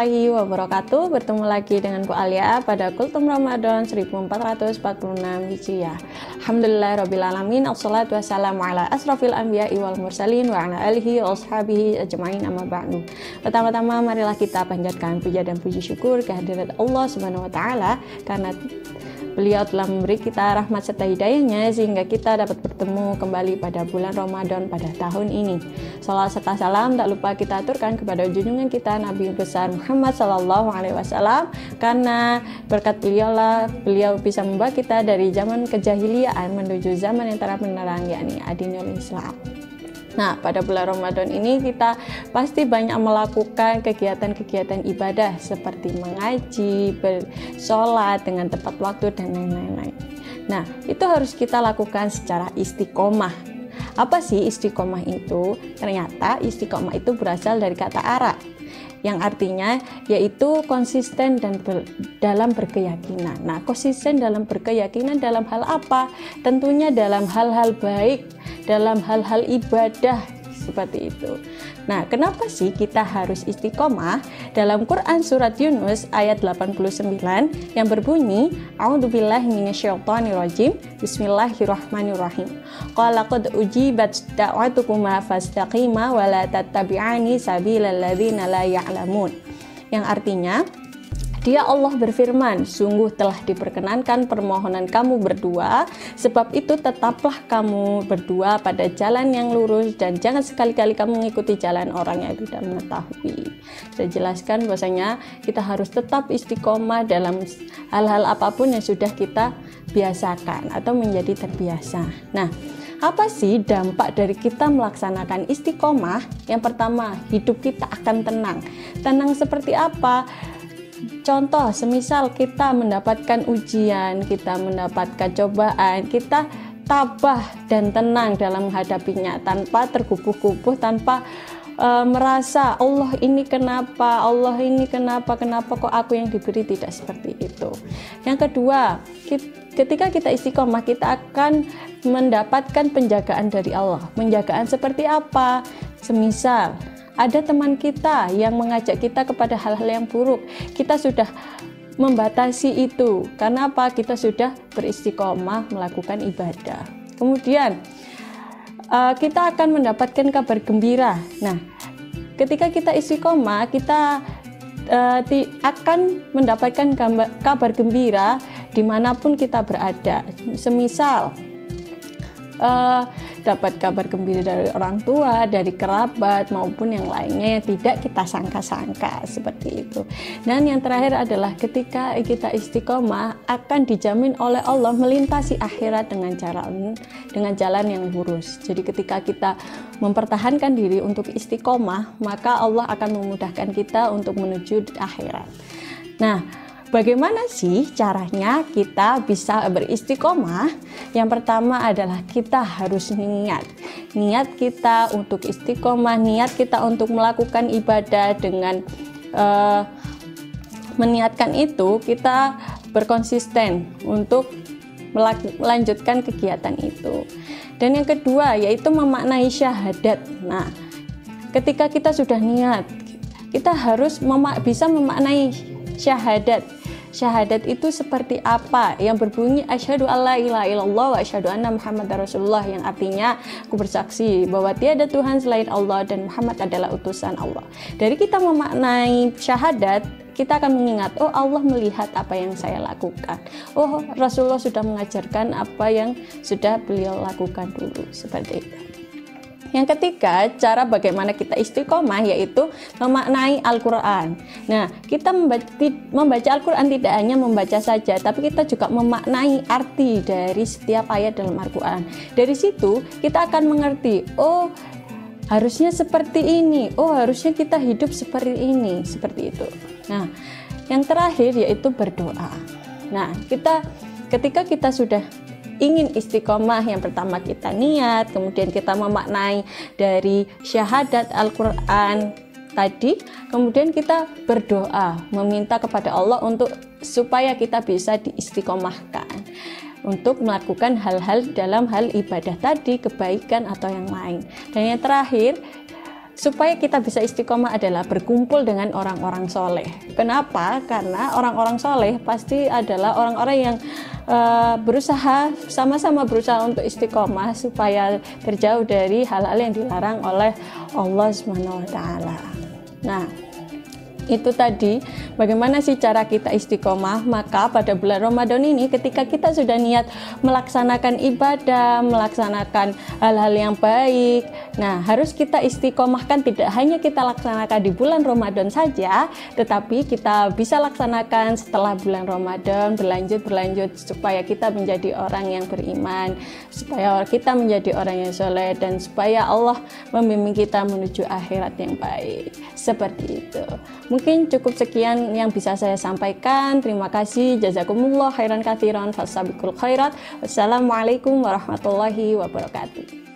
warahmatullahi wabarakatuh. Bertemu lagi dengan Bu Alia pada Kultum Ramadan 1446 Hijriah. Alhamdulillahirrabbilalamin. Assalatu wassalamu ala asrafil anbiya'i wal mursalin wa ala alihi wa ashabihi ajma'in amma ba'du. Pertama-tama marilah kita panjatkan puja dan puji syukur kehadirat Allah Subhanahu wa taala karena Beliau telah memberi kita rahmat serta hidayahnya sehingga kita dapat bertemu kembali pada bulan Ramadan pada tahun ini. Salawat serta salam tak lupa kita aturkan kepada junjungan kita Nabi besar Muhammad SAW, karena berkat beliau bisa membawa kita dari zaman kejahiliaan menuju zaman yang terang benderang, yakni adinul Islam. Nah, pada bulan Ramadan ini kita pasti banyak melakukan kegiatan-kegiatan ibadah seperti mengaji, bersolat dengan tepat waktu, dan lain-lain. Nah, itu harus kita lakukan secara istiqomah. Apa sih istiqomah itu? Ternyata istiqomah itu berasal dari kata Arab, yang artinya yaitu konsisten dan dalam berkeyakinan. Nah, konsisten dalam berkeyakinan dalam hal apa? Tentunya dalam hal-hal baik, dalam hal-hal ibadah seperti itu. Nah, kenapa sih kita harus istiqomah? Dalam Quran surat Yunus ayat 89 yang berbunyi, A'udzubillahi minasyaitonirrajim, Bismillahirrahmanirrahim. Qala qad ujibat da'watukuma fastaqima wa la tattabi'ani sabilal ladzina la ya'lamun. Yang artinya, Dia Allah berfirman, sungguh telah diperkenankan permohonan kamu berdua, sebab itu tetaplah kamu berdua pada jalan yang lurus dan jangan sekali-kali kamu mengikuti jalan orang yang tidak mengetahui. Saya jelaskan bahwasanya kita harus tetap istiqomah dalam hal-hal apapun yang sudah kita biasakan atau menjadi terbiasa. Nah, apa sih dampak dari kita melaksanakan istiqomah? Yang pertama, hidup kita akan tenang. Tenang seperti apa? Contoh, semisal kita mendapatkan ujian, kita mendapatkan cobaan, kita tabah dan tenang dalam menghadapinya tanpa terkubuh-kubuh, tanpa merasa Allah ini kenapa kok aku yang diberi, tidak seperti itu. Yang kedua, ketika kita istiqomah, kita akan mendapatkan penjagaan dari Allah. Penjagaan seperti apa? Semisal ada teman kita yang mengajak kita kepada hal-hal yang buruk, kita sudah membatasi itu. Karena apa? Kita sudah beristiqomah melakukan ibadah. Kemudian kita akan mendapatkan kabar gembira. Nah, ketika kita istiqomah, kita akan mendapatkan kabar gembira dimanapun kita berada. Semisal dapat kabar gembira dari orang tua, dari kerabat, maupun yang lainnya yang tidak kita sangka-sangka, seperti itu. Dan yang terakhir adalah ketika kita istiqomah akan dijamin oleh Allah melintasi akhirat dengan jalan yang lurus. Jadi ketika kita mempertahankan diri untuk istiqomah, maka Allah akan memudahkan kita untuk menuju akhirat. Nah, bagaimana sih caranya kita bisa beristiqomah? Yang pertama adalah kita harus niat. Niat kita untuk istiqomah, niat kita untuk melakukan ibadah. Dengan meniatkan itu, kita berkonsisten untuk melanjutkan kegiatan itu. Dan yang kedua yaitu memaknai syahadat. Nah, ketika kita sudah niat, kita harus bisa memaknai syahadat. Syahadat itu seperti apa? Yang berbunyi asyhadu alla ilaha illallah wa asyhadu anna muhammadar rasulullah, yang artinya aku bersaksi bahwa tiada Tuhan selain Allah dan Muhammad adalah utusan Allah. Dari kita memaknai syahadat, kita akan mengingat, oh Allah melihat apa yang saya lakukan. Oh Rasulullah sudah mengajarkan apa yang sudah beliau lakukan dulu, seperti itu. Yang ketiga, cara bagaimana kita istiqomah yaitu memaknai Al-Quran. Nah, kita membaca Al-Quran tidak hanya membaca saja, tapi kita juga memaknai arti dari setiap ayat dalam Al-Quran. Dari situ kita akan mengerti, oh harusnya seperti ini, oh harusnya kita hidup seperti ini, seperti itu. Nah, yang terakhir yaitu berdoa. Nah, ketika kita sudah ingin istiqomah, yang pertama kita niat, kemudian kita memaknai dari syahadat Al-Quran tadi, kemudian kita berdoa, meminta kepada Allah supaya kita bisa diistiqomahkan untuk melakukan hal-hal dalam hal ibadah tadi, kebaikan atau yang lain. Dan yang terakhir, supaya kita bisa istiqomah adalah berkumpul dengan orang-orang soleh. Kenapa? Karena orang-orang soleh pasti adalah orang-orang yang berusaha, sama-sama berusaha untuk istiqomah supaya terjauh dari hal-hal yang dilarang oleh Allah Subhanahu wa Ta'ala. Nah, itu tadi bagaimana sih cara kita istiqomah. Maka pada bulan Ramadan ini, ketika kita sudah niat melaksanakan ibadah, melaksanakan hal-hal yang baik, nah harus kita istiqomahkan. Tidak hanya kita laksanakan di bulan Ramadan saja, tetapi kita bisa laksanakan setelah bulan Ramadan, berlanjut supaya kita menjadi orang yang beriman, supaya kita menjadi orang yang soleh, dan supaya Allah membimbing kita menuju akhirat yang baik. Seperti itu. Mungkin cukup sekian yang bisa saya sampaikan. Terima kasih. Jazakumullah khairan katsiran. Fasabiqul khairat. Wassalamualaikum warahmatullahi wabarakatuh.